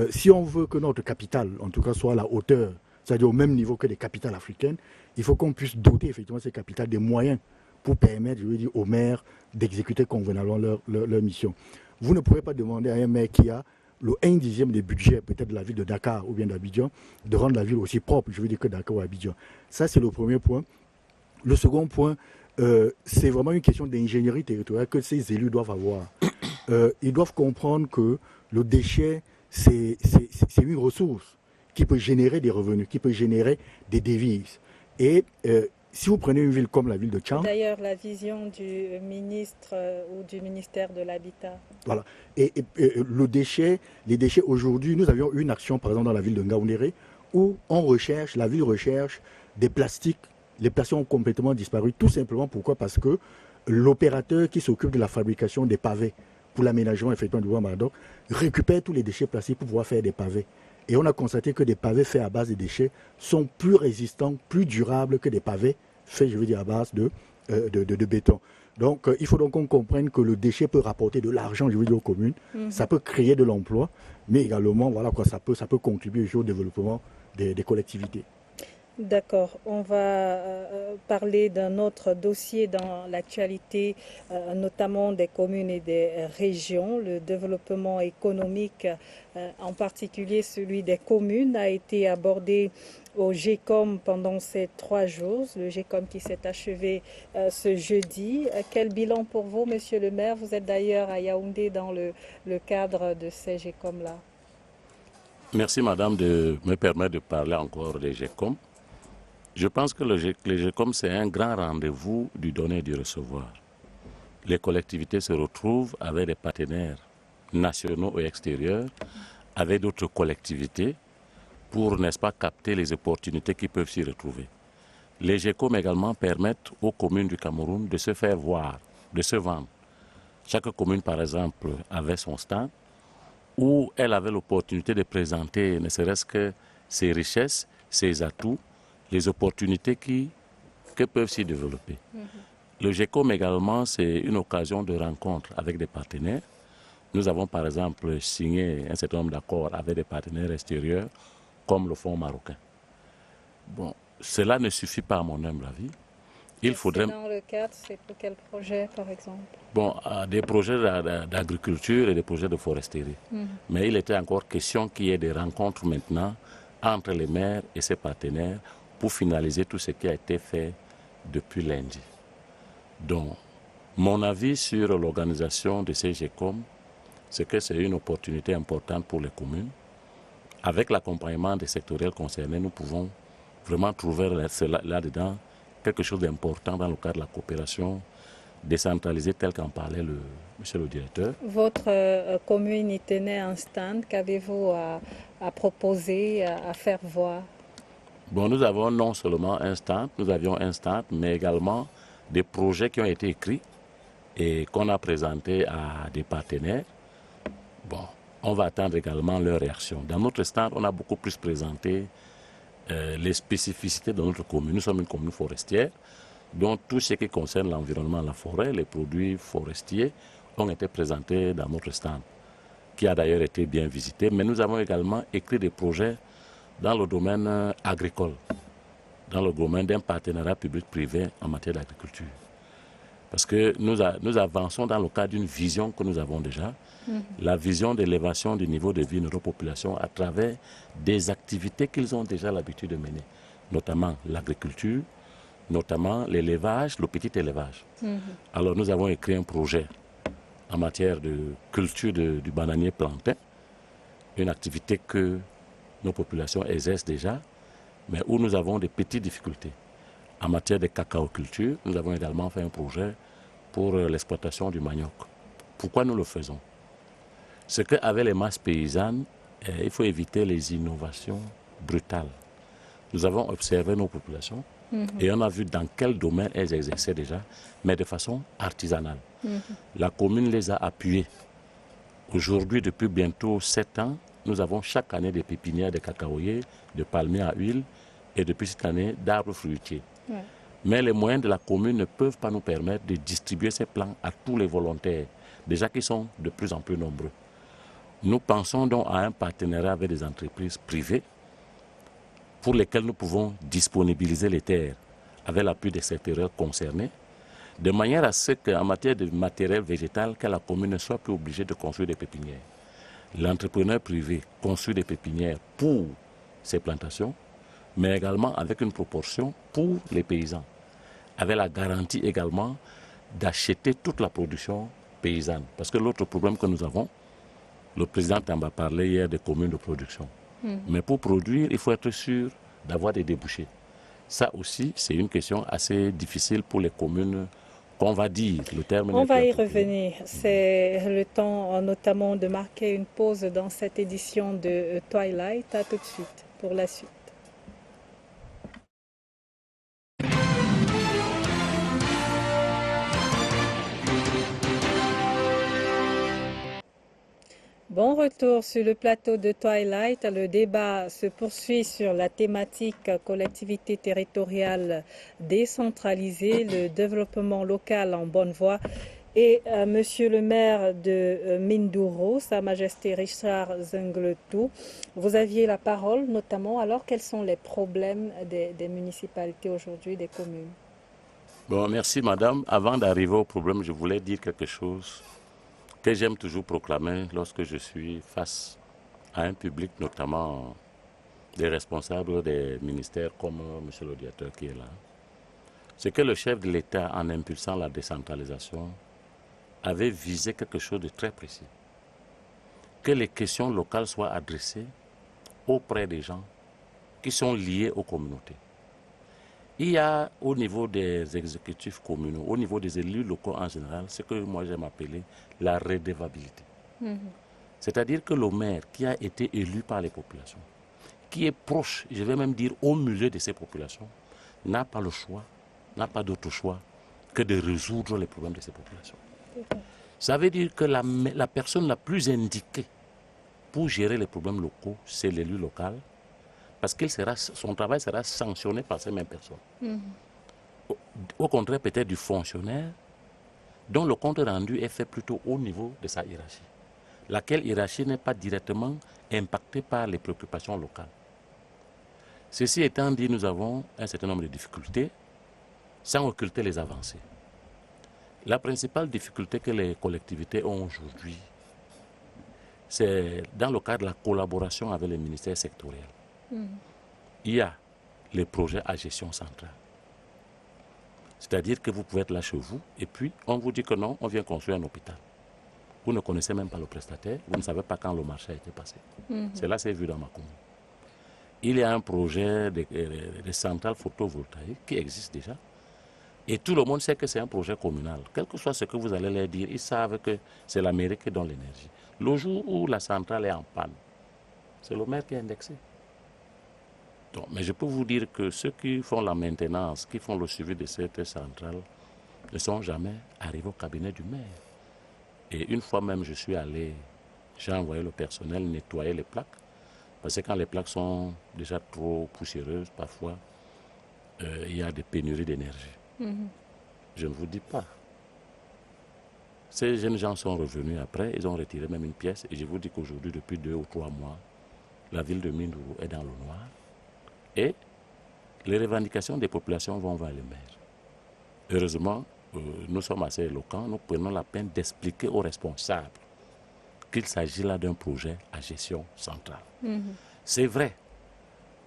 si on veut que notre capitale, en tout cas, soit à la hauteur, c'est-à-dire au même niveau que les capitales africaines, il faut qu'on puisse doter effectivement ces capitales des moyens pour permettre, je veux dire, aux maires d'exécuter convenablement leur mission. Vous ne pourrez pas demander à un maire qui a le 1/10 des budgets peut-être de la ville de Dakar ou bien d'Abidjan de rendre la ville aussi propre, je veux dire, que Dakar ou Abidjan. Ça, c'est le premier point. Le second point, c'est vraiment une question d'ingénierie territoriale que ces élus doivent avoir. Ils doivent comprendre que le déchet, c'est une ressource qui peut générer des revenus, qui peut générer des devises. Et si vous prenez une ville comme la ville de Tchang... D'ailleurs, la vision du ministre ou du ministère de l'Habitat. Voilà. Et les déchets aujourd'hui, nous avions une action, par exemple, dans la ville de Ngaoundéré, où la ville recherche des plastiques. Les plastiques ont complètement disparu, tout simplement. Pourquoi? Parce que l'opérateur qui s'occupe de la fabrication des pavés pour l'aménagement effectivement du Bois-Mardoc récupère tous les déchets plastiques pour pouvoir faire des pavés. Et on a constaté que des pavés faits à base de déchets sont plus résistants, plus durables que des pavés faits, à base de béton. Donc, il faut donc qu'on comprenne que le déchet peut rapporter de l'argent, aux communes. Ça peut créer de l'emploi, mais également, ça peut contribuer au développement des collectivités. D'accord. On va parler d'un autre dossier dans l'actualité, notamment des communes et des régions. Le développement économique, en particulier celui des communes, a été abordé au GECOM pendant ces 3 jours. Le GECOM qui s'est achevé ce jeudi. Quel bilan pour vous, monsieur le maire? Vous êtes d'ailleurs à Yaoundé dans le cadre de ces GECOM-là. Merci, madame, de me permettre de parler encore des GECOM. Je pense que le GECOM, c'est un grand rendez-vous du donner et du recevoir. Les collectivités se retrouvent avec des partenaires nationaux et extérieurs, avec d'autres collectivités, pour, n'est-ce pas, capter les opportunités qui peuvent s'y retrouver. Les GECOM également permettent aux communes du Cameroun de se faire voir, de se vendre. Chaque commune, par exemple, avait son stand, où elle avait l'opportunité de présenter, ne serait-ce que ses richesses, ses atouts, les opportunités que peuvent s'y développer. Le GECOM également, c'est une occasion de rencontre avec des partenaires. Nous avons par exemple signé un certain nombre d'accords avec des partenaires extérieurs, comme le Fonds marocain. Bon, cela ne suffit pas à mon humble avis. Il faudrait... Dans le cadre, c'est pour quel projet par exemple? Bon, des projets d'agriculture et des projets de foresterie. Mais il était encore question qu'il y ait des rencontres maintenant entre les maires et ses partenaires pour finaliser tout ce qui a été fait depuis lundi. Donc, mon avis sur l'organisation de ces GECOM, c'est que c'est une opportunité importante pour les communes. Avec l'accompagnement des sectoriels concernés, nous pouvons vraiment trouver là-dedans quelque chose d'important dans le cadre de la coopération décentralisée telle qu'en parlait monsieur le directeur. Votre commune y tenait un stand. Qu'avez-vous à proposer, à faire voir? Bon, nous avons non seulement un stand, nous avions un stand, mais également des projets qui ont été écrits et qu'on a présentés à des partenaires. Bon, on va attendre également leur réaction. Dans notre stand, on a beaucoup plus présenté les spécificités de notre commune. Nous sommes une commune forestière, donc tout ce qui concerne l'environnement, la forêt, les produits forestiers ont été présentés dans notre stand, qui a d'ailleurs été bien visité. Mais nous avons également écrit des projets dans le domaine agricole, dans le domaine d'un partenariat public-privé en matière d'agriculture. Parce que nous avançons dans le cadre d'une vision que nous avons déjà, la vision d'élévation du niveau de vie de nos populations à travers des activités qu'ils ont déjà l'habitude de mener, notamment l'agriculture, notamment l'élevage, le petit élevage. Alors nous avons écrit un projet en matière de culture du bananier plantain, une activité que nos populations exercent déjà, mais où nous avons des petites difficultés. En matière de cacaoculture, nous avons également fait un projet pour l'exploitation du manioc. Pourquoi nous le faisons? C'est qu'avec les masses paysannes, il faut éviter les innovations brutales. Nous avons observé nos populations et on a vu dans quel domaine elles exerçaient déjà, mais de façon artisanale. La commune les a appuyées. Aujourd'hui, depuis bientôt 7 ans, nous avons chaque année des pépinières de cacaoyers, de palmiers à huile et depuis cette année d'arbres fruitiers. Mais les moyens de la commune ne peuvent pas nous permettre de distribuer ces plants à tous les volontaires, déjà qui sont de plus en plus nombreux. Nous pensons donc à un partenariat avec des entreprises privées pour lesquelles nous pouvons disponibiliser les terres avec l'appui des secteurs concernés, de manière à ce qu'en matière de matériel végétal, que la commune ne soit plus obligée de construire des pépinières. L'entrepreneur privé construit des pépinières pour ses plantations, mais également avec une proportion pour les paysans. avait la garantie également d'acheter toute la production paysanne. Parce que l'autre problème que nous avons, le président Tamba parlait hier des communes de production. Mais pour produire, il faut être sûr d'avoir des débouchés. Ça aussi, c'est une question assez difficile pour les communes qu'on va dire. Le terme On va y revenir. C'est le temps notamment de marquer une pause dans cette édition de Twilight. À tout de suite pour la suite. Bon retour sur le plateau de Twilight. Le débat se poursuit sur la thématique collectivité territoriale décentralisée, le développement local en bonne voie. Et Monsieur le maire de Mindouro, Sa Majesté Richard Zengletou, vous aviez la parole notamment. Alors, quels sont les problèmes des municipalités aujourd'hui, des communes? Bon, merci madame. Avant d'arriver au problème, je voulais dire quelque chose que j'aime toujours proclamer lorsque je suis face à un public, notamment des responsables des ministères comme M. l'auditeur qui est là. C'est que le chef de l'État, en impulsant la décentralisation, avait visé quelque chose de très précis. Que les questions locales soient adressées auprès des gens qui sont liés aux communautés. Il y a au niveau des exécutifs communaux, au niveau des élus locaux en général, ce que moi j'aime appeler la redevabilité. C'est-à-dire que le maire qui a été élu par les populations, qui est proche, je vais même dire au milieu de ces populations, n'a pas le choix, n'a pas d'autre choix que de résoudre les problèmes de ces populations. Ça veut dire que la personne la plus indiquée pour gérer les problèmes locaux, c'est l'élu local, parce que son travail sera sanctionné par ces mêmes personnes. Au contraire, peut-être du fonctionnaire dont le compte rendu est fait plutôt au niveau de sa hiérarchie, laquelle hiérarchie n'est pas directement impactée par les préoccupations locales. Ceci étant dit, nous avons un certain nombre de difficultés sans occulter les avancées. La principale difficulté que les collectivités ont aujourd'hui, c'est dans le cadre de la collaboration avec les ministères sectoriels. Il y a les projets à gestion centrale. C'est-à-dire que vous pouvez être là chez vous et puis on vous dit que non, on vient construire un hôpital. Vous ne connaissez même pas le prestataire, vous ne savez pas quand le marché a été passé. Cela s'est vu dans ma commune. Il y a un projet de centrale photovoltaïque qui existe déjà. Et tout le monde sait que c'est un projet communal. Quel que soit ce que vous allez leur dire, ils savent que c'est la mairie qui donne l'énergie. Le jour où la centrale est en panne, c'est le maire qui est indexé. Donc, mais je peux vous dire que ceux qui font la maintenance, qui font le suivi de cette centrale, ne sont jamais arrivés au cabinet du maire. Et une fois même, je suis allé, j'ai envoyé le personnel nettoyer les plaques, parce que quand les plaques sont déjà trop poussiéreuses, parfois, il y a des pénuries d'énergie. Je ne vous dis pas. Ces jeunes gens sont revenus après, ils ont retiré même une pièce, et je vous dis qu'aujourd'hui, depuis 2 ou 3 mois, la ville de Mindouro est dans le noir. Et les revendications des populations vont vers le maire. Heureusement, nous sommes assez éloquents, nous prenons la peine d'expliquer aux responsables qu'il s'agit là d'un projet à gestion centrale. C'est vrai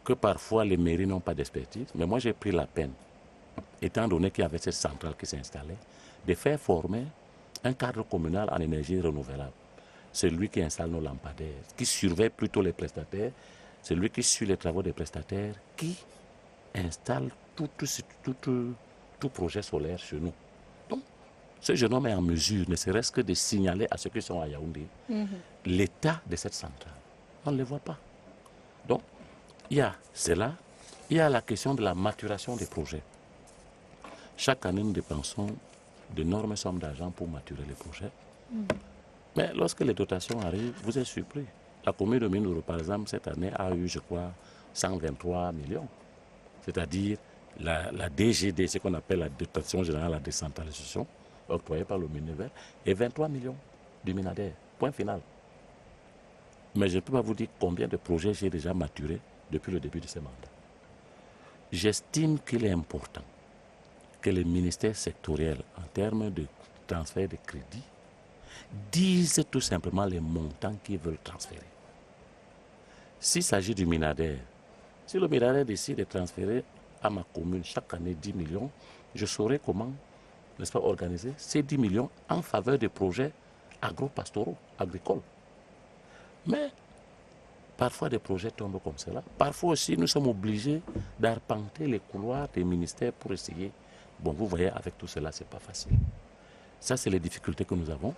que parfois les mairies n'ont pas d'expertise, mais moi j'ai pris la peine, étant donné qu'il y avait cette centrale qui s'installait, de faire former un cadre communal en énergie renouvelable. C'est lui qui installe nos lampadaires, qui surveille plutôt les prestataires. C'est lui qui suit les travaux des prestataires, qui installe tout projet solaire chez nous. Donc, ce jeune homme est en mesure, ne serait-ce que de signaler à ceux qui sont à Yaoundé l'état de cette centrale. On ne le voit pas. Donc, il y a cela, il y a la question de la maturation des projets. Chaque année, nous dépensons d'énormes sommes d'argent pour maturer les projets. Mais lorsque les dotations arrivent, vous êtes surpris. La commune de Mindouro, par exemple, cette année a eu, je crois, 123 millions. C'est-à-dire la DGD, ce qu'on appelle la dotation générale à la décentralisation, octroyée par le MINEVER, et 23 millions du Minader. Point final. Mais je ne peux pas vous dire combien de projets j'ai déjà maturés depuis le début de ce mandat. J'estime qu'il est important que les ministères sectoriels, en termes de transfert de crédit, disent tout simplement les montants qu'ils veulent transférer. S'il s'agit du Minader, si le Minader décide de transférer à ma commune chaque année 10 millions, je saurai comment, n'est-ce pas, organiser ces 10 millions en faveur des projets agro-pastoraux, agricoles. Mais parfois des projets tombent comme cela. Parfois aussi, nous sommes obligés d'arpenter les couloirs des ministères pour essayer. Bon, vous voyez, avec tout cela, ce n'est pas facile. Ça, c'est les difficultés que nous avons.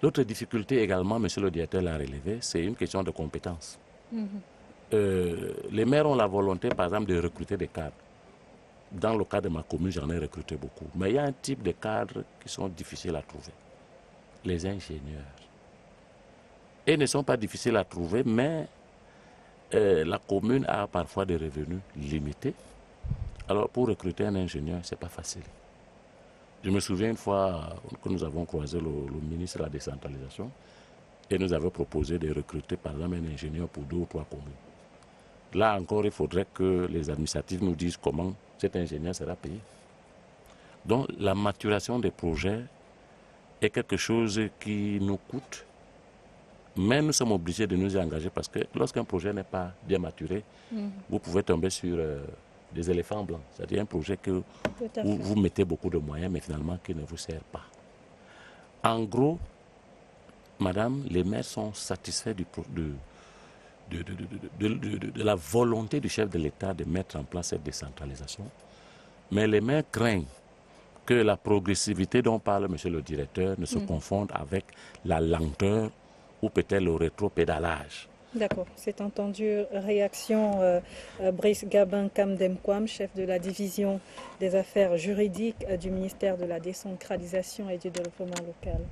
L'autre difficulté également, monsieur le directeur l'a relevé, c'est une question de compétence. Les maires ont la volonté, par exemple, de recruter des cadres. Dans le cas de ma commune, j'en ai recruté beaucoup. Mais il y a un type de cadres qui sont difficiles à trouver. Les ingénieurs. Ils ne sont pas difficiles à trouver, mais la commune a parfois des revenus limités. Alors, pour recruter un ingénieur, ce n'est pas facile. Je me souviens une fois que nous avons croisé le ministre de la décentralisation et nous avons proposé de recruter, par exemple, un ingénieur pour 2 ou 3 communes. Là encore, il faudrait que les administratifs nous disent comment cet ingénieur sera payé. Donc, la maturation des projets est quelque chose qui nous coûte, mais nous sommes obligés de nous y engager parce que lorsqu'un projet n'est pas bien maturé, vous pouvez tomber sur des éléphants blancs. C'est-à-dire un projet que vous mettez beaucoup de moyens, mais finalement qui ne vous sert pas. En gros, madame, les maires sont satisfaits de la volonté du chef de l'État de mettre en place cette décentralisation. Mais les maires craignent que la progressivité dont parle monsieur le directeur ne se confonde avec la lenteur ou peut-être le rétropédalage. D'accord, c'est entendu. Réaction Brice Gabin Kamdemkwam, chef de la division des affaires juridiques du ministère de la décentralisation et du développement local.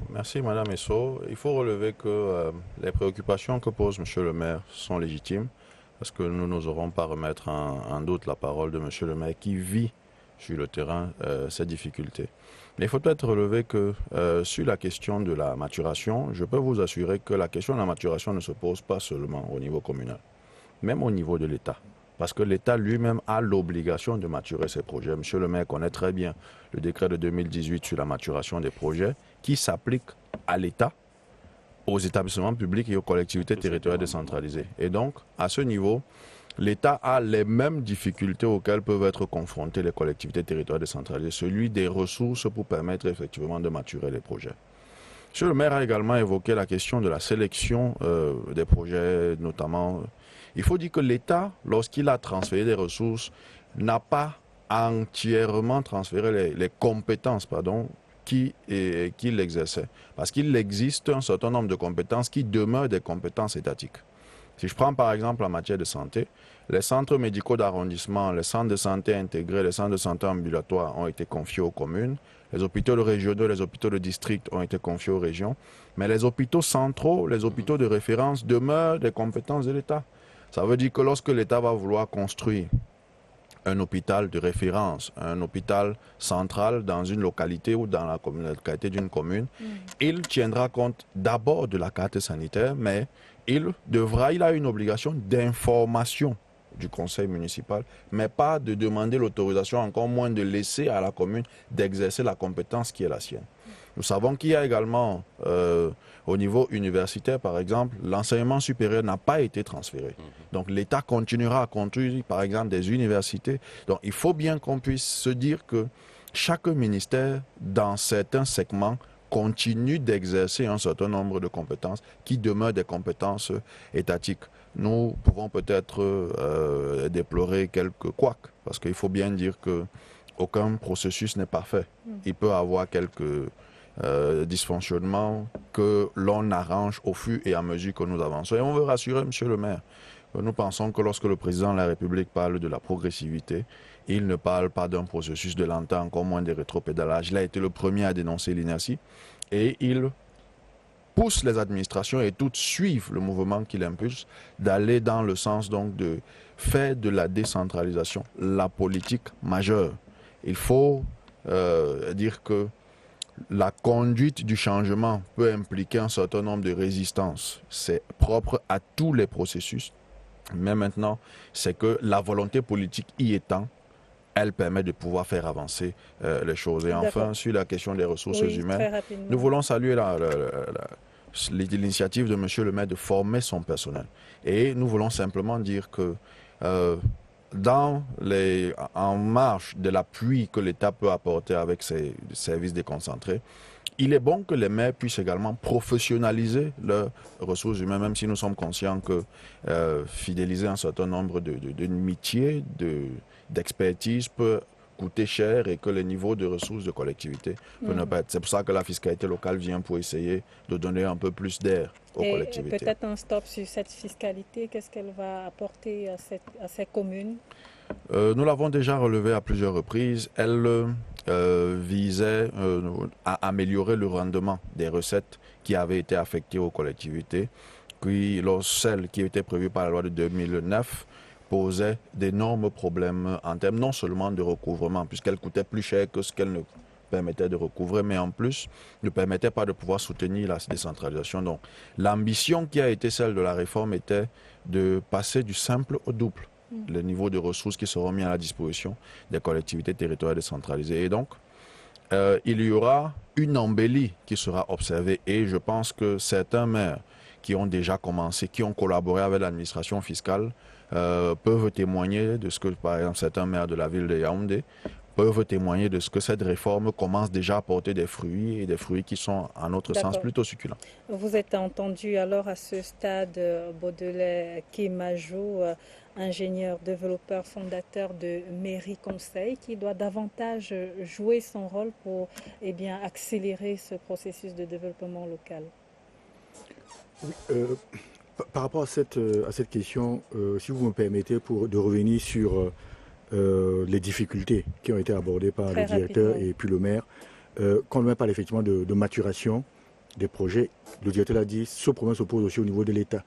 Merci Madame Esso. Il faut relever que les préoccupations que pose Monsieur le maire sont légitimes parce que nous n'oserons pas remettre en doute la parole de Monsieur le maire qui vit sur le terrain ces difficultés. Mais il faut peut-être relever que sur la question de la maturation, je peux vous assurer que la question de la maturation ne se pose pas seulement au niveau communal, même au niveau de l'État. Parce que l'État lui-même a l'obligation de maturer ses projets. Monsieur le maire connaît très bien le décret de 2018 sur la maturation des projets qui s'applique à l'État, aux établissements publics et aux collectivités territoriales décentralisées. Et donc, à ce niveau, l'État a les mêmes difficultés auxquelles peuvent être confrontées les collectivités territoriales décentralisées, celui des ressources pour permettre effectivement de maturer les projets. Monsieur le maire a également évoqué la question de la sélection des projets, notamment. Il faut dire que l'État, lorsqu'il a transféré des ressources, n'a pas entièrement transféré les compétences qu'il exerçait. Parce qu'il existe un certain nombre de compétences qui demeurent des compétences étatiques. Si je prends par exemple en matière de santé, les centres médicaux d'arrondissement, les centres de santé intégrés, les centres de santé ambulatoires ont été confiés aux communes. Les hôpitaux régionaux, les hôpitaux de district ont été confiés aux régions. Mais les hôpitaux centraux, les hôpitaux de référence demeurent des compétences de l'État. Ça veut dire que lorsque l'État va vouloir construire un hôpital de référence, un hôpital central dans une localité ou dans la localité d'une commune, il tiendra compte d'abord de la carte sanitaire, mais il a une obligation d'information du conseil municipal, mais pas de demander l'autorisation, encore moins de laisser à la commune d'exercer la compétence qui est la sienne. Nous savons qu'il y a également, au niveau universitaire par exemple, l'enseignement supérieur n'a pas été transféré. Donc l'État continuera à construire par exemple des universités. Donc il faut bien qu'on puisse se dire que chaque ministère, dans certains segments, continue d'exercer un certain nombre de compétences qui demeurent des compétences étatiques. Nous pouvons peut-être déplorer quelques couacs, parce qu'il faut bien dire qu'aucun processus n'est parfait. Il peut y avoir quelques dysfonctionnements que l'on arrange au fur et à mesure que nous avançons. Et on veut rassurer monsieur le maire. Nous pensons que lorsque le président de la République parle de la progressivité, il ne parle pas d'un processus de lenteur, encore moins de rétropédalage. Il a été le premier à dénoncer l'inertie et il pousse les administrations et toutes suivent le mouvement qu'il impulse d'aller dans le sens donc de faire de la décentralisation la politique majeure. Il faut dire que la conduite du changement peut impliquer un certain nombre de résistances. C'est propre à tous les processus. Mais maintenant, c'est que la volonté politique y étant, elle permet de pouvoir faire avancer les choses. Et enfin, sur la question des ressources humaines, nous voulons saluer l'initiative de M. le maire de former son personnel. Et nous voulons simplement dire que en marge de l'appui que l'État peut apporter avec ses services déconcentrés, il est bon que les maires puissent également professionnaliser leurs ressources humaines, même si nous sommes conscients que fidéliser un certain nombre de métiers, d'expertise peut coûter cher et que les niveaux de ressources de collectivité peuvent ne pas être. C'est pour ça que la fiscalité locale vient pour essayer de donner un peu plus d'air aux collectivités. Peut-être un stop sur cette fiscalité, qu'est-ce qu'elle va apporter à ces communes? Nous l'avons déjà relevé à plusieurs reprises. Elle visait à améliorer le rendement des recettes qui avaient été affectées aux collectivités. Puis, celles qui étaient prévues par la loi de 2009 posait d'énormes problèmes en termes non seulement de recouvrement, puisqu'elle coûtait plus cher que ce qu'elle ne permettait de recouvrer, mais en plus ne permettait pas de pouvoir soutenir la décentralisation. Donc l'ambition qui a été celle de la réforme était de passer du simple au double, le niveau de ressources qui seront mis à la disposition des collectivités territoriales décentralisées. Et donc, il y aura une embellie qui sera observée et je pense que certains maires qui ont déjà commencé, qui ont collaboré avec l'administration fiscale, peuvent témoigner de ce que, par exemple, certains maires de la ville de Yaoundé peuvent témoigner de ce que cette réforme commence déjà à porter des fruits et des fruits qui sont, à notre sens, plutôt succulents. Vous êtes entendu alors à ce stade, Baudelaire Kemajo, ingénieur, développeur, fondateur de Mairie Conseil, qui doit davantage jouer son rôle pour accélérer ce processus de développement local. Par rapport à cette question, si vous me permettez, de revenir sur les difficultés qui ont été abordées par le directeur et puis le maire, quand le maire parle effectivement de maturation des projets, le directeur l'a dit, ce problème se pose aussi au niveau de l'État.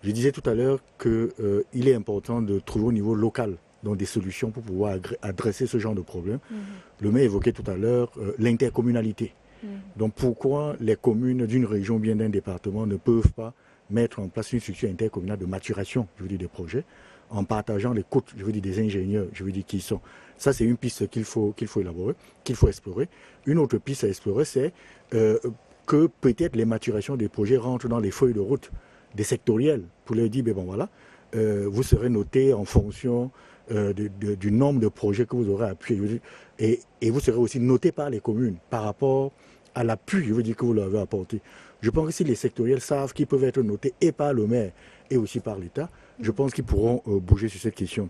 Je disais tout à l'heure qu'il est important de trouver au niveau local donc des solutions pour pouvoir adresser ce genre de problème. Le maire évoquait tout à l'heure l'intercommunalité. Donc pourquoi les communes d'une région ou bien d'un département ne peuvent pas mettre en place une structure intercommunale de maturation, je veux dire, des projets, en partageant les coûts, je veux dire, des ingénieurs, je veux dire, qui sont. Ça, c'est une piste qu'il faut élaborer, qu'il faut explorer. Une autre piste à explorer, c'est que peut-être les maturations des projets rentrent dans les feuilles de route des sectoriels pour leur dire, ben bon voilà, vous serez noté en fonction du nombre de projets que vous aurez appuyés. Et vous serez aussi noté par les communes par rapport à l'appui, je veux dire, que vous leur avez apporté. Je pense que si les sectoriels savent qu'ils peuvent être notés et par le maire et aussi par l'État, je pense qu'ils pourront bouger sur cette question.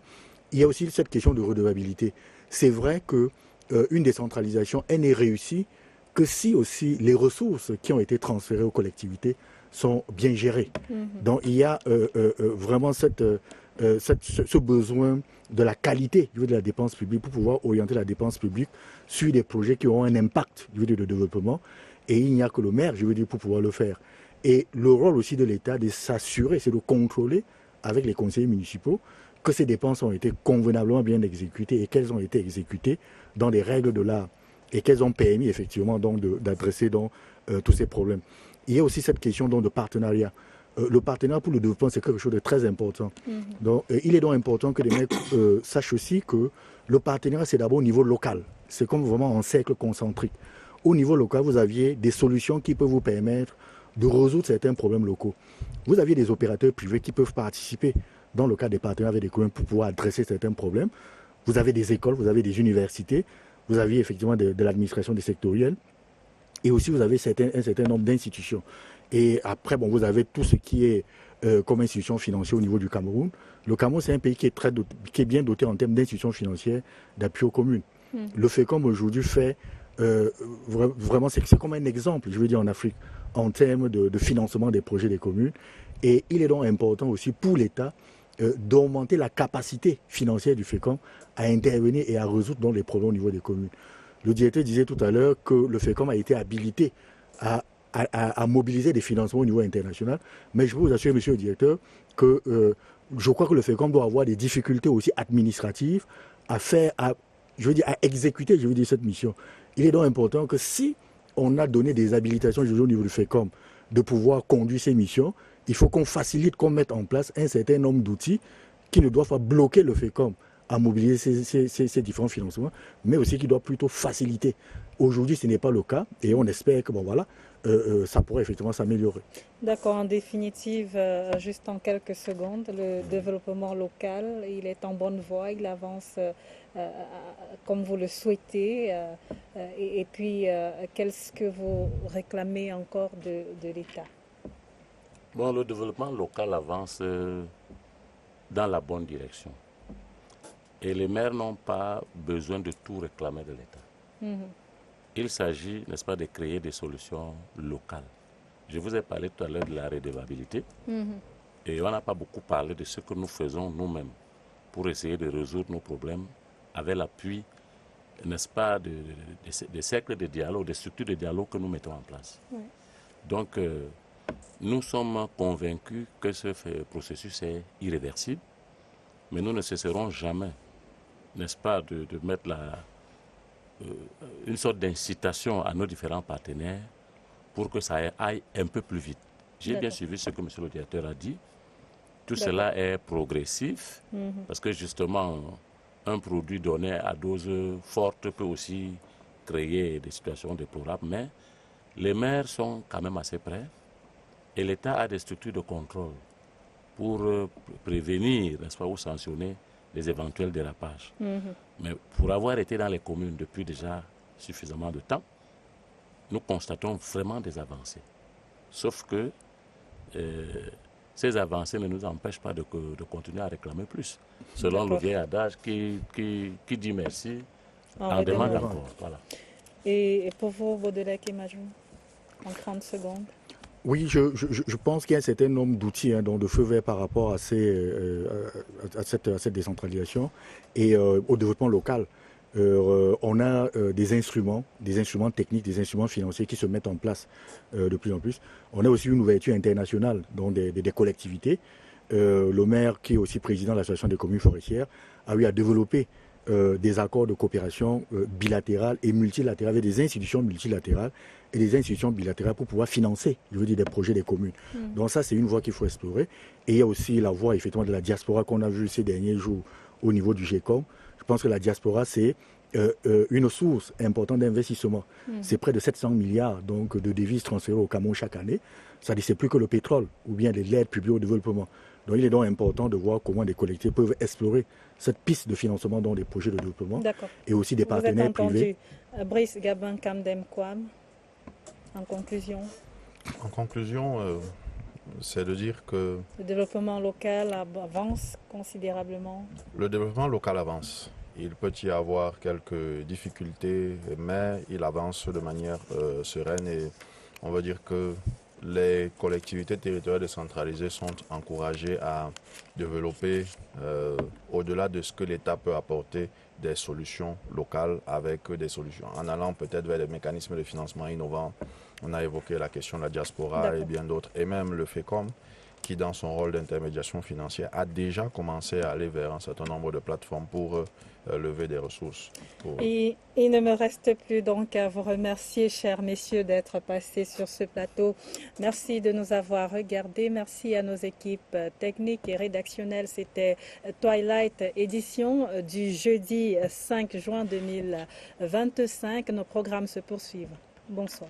Il y a aussi cette question de redevabilité. C'est vrai qu'une décentralisation, elle n'est réussie que si aussi les ressources qui ont été transférées aux collectivités sont bien gérées. Donc il y a vraiment ce besoin de la qualité de la dépense publique pour pouvoir orienter la dépense publique sur des projets qui auront un impact de développement. Et il n'y a que le maire, je veux dire, pour pouvoir le faire. Et le rôle aussi de l'État, de s'assurer, c'est de contrôler avec les conseillers municipaux que ces dépenses ont été convenablement bien exécutées et qu'elles ont été exécutées dans les règles de l'art et qu'elles ont permis effectivement d'adresser tous ces problèmes. Il y a aussi cette question de partenariat. Le partenariat pour le développement, c'est quelque chose de très important. Donc, il est donc important que les mecs sachent aussi que le partenariat, c'est d'abord au niveau local. C'est comme vraiment un cercle concentrique. Au niveau local, vous aviez des solutions qui peuvent vous permettre de résoudre certains problèmes locaux. Vous aviez des opérateurs privés qui peuvent participer dans le cadre des partenariats avec des communes pour pouvoir adresser certains problèmes. Vous avez des écoles, vous avez des universités, vous avez effectivement de l'administration des sectoriels et aussi vous avez un certain nombre d'institutions. Et après, bon, vous avez tout ce qui est comme institution financière au niveau du Cameroun. Le Cameroun, c'est un pays qui est bien doté en termes d'institutions financières d'appui aux communes. Le FECOM aujourd'hui fait vraiment, c'est comme un exemple, je veux dire, en Afrique, en termes de financement des projets des communes. Et il est donc important aussi pour l'État d'augmenter la capacité financière du FECOM à intervenir et à résoudre donc les problèmes au niveau des communes. Le directeur disait tout à l'heure que le FECOM a été habilité à mobiliser des financements au niveau international. Mais je peux vous assurer, monsieur le directeur, que je crois que le FECOM doit avoir des difficultés aussi administratives à exécuter cette mission. Il est donc important que si on a donné des habilitations au niveau du FECOM de pouvoir conduire ces missions, il faut qu'on facilite, qu'on mette en place un certain nombre d'outils qui ne doivent pas bloquer le FECOM à mobiliser ces différents financements, mais aussi qui doit plutôt faciliter. Aujourd'hui, ce n'est pas le cas et on espère que bon, voilà, ça pourrait effectivement s'améliorer. D'accord, en définitive, juste en quelques secondes, le développement local, il est en bonne voie, il avance comme vous le souhaitez. Et puis, qu'est-ce que vous réclamez encore de l'État? Bon, le développement local avance dans la bonne direction. Et les maires n'ont pas besoin de tout réclamer de l'État. Il s'agit, n'est-ce pas, de créer des solutions locales. Je vous ai parlé tout à l'heure de la redevabilité. Et on n'a pas beaucoup parlé de ce que nous faisons nous-mêmes pour essayer de résoudre nos problèmes avec l'appui, n'est-ce pas, des cercles de dialogue, des structures de dialogue que nous mettons en place. Donc, nous sommes convaincus que ce processus est irréversible, mais nous ne cesserons jamais, n'est-ce pas, de mettre une sorte d'incitation à nos différents partenaires pour que ça aille un peu plus vite. J'ai bien suivi ce que M. le directeur a dit. Tout cela est progressif, parce que justement, un produit donné à dose forte peut aussi créer des situations déplorables, mais les maires sont quand même assez près et l'État a des structures de contrôle pour prévenir, n'est-ce pas, ou sanctionner les éventuels dérapages. Mais pour avoir été dans les communes depuis déjà suffisamment de temps, nous constatons vraiment des avancées. Sauf que ces avancées ne nous empêchent pas de continuer à réclamer plus. Selon le vieil adage qui dit merci, en demande encore. Voilà. Et pour vous, Baudelaire et Majou, en 30 secondes. Oui, je pense qu'il y a un certain nombre d'outils, hein, de feu vert par rapport à cette décentralisation et au développement local. On a des instruments techniques, des instruments financiers qui se mettent en place de plus en plus. On a aussi une ouverture internationale dans des collectivités. Le maire, qui est aussi président de l'association des communes forestières, a eu à développer des accords de coopération bilatérale et multilatérale avec des institutions multilatérales et des institutions bilatérales pour pouvoir financer, je veux dire, des projets des communes. Donc ça, c'est une voie qu'il faut explorer. Et il y a aussi la voie, effectivement, de la diaspora qu'on a vue ces derniers jours au niveau du GECOM. Je pense que la diaspora, c'est une source importante d'investissement. C'est près de 700 milliards donc, de devises transférées au Cameroun chaque année. C'est-à-dire que c'est plus que le pétrole ou bien de l'aide publique au développement. Donc il est donc important de voir comment des collectivités peuvent explorer cette piste de financement dans des projets de développement et aussi des partenaires privés. Brice Gabin Kamdem Kwam, en conclusion. En conclusion, c'est de dire que le développement local avance considérablement. Le développement local avance. Il peut y avoir quelques difficultés, mais il avance de manière sereine et on va dire que les collectivités territoriales décentralisées sont encouragées à développer, au-delà de ce que l'État peut apporter, des solutions locales avec des solutions. En allant peut-être vers des mécanismes de financement innovants, on a évoqué la question de la diaspora et bien d'autres, et même le FECOM, qui dans son rôle d'intermédiation financière a déjà commencé à aller vers un certain nombre de plateformes pour lever des ressources. Et il ne me reste plus donc à vous remercier, chers messieurs, d'être passés sur ce plateau. Merci de nous avoir regardés. Merci à nos équipes techniques et rédactionnelles. C'était Twilight édition du jeudi 5 juin 2025. Nos programmes se poursuivent. Bonsoir.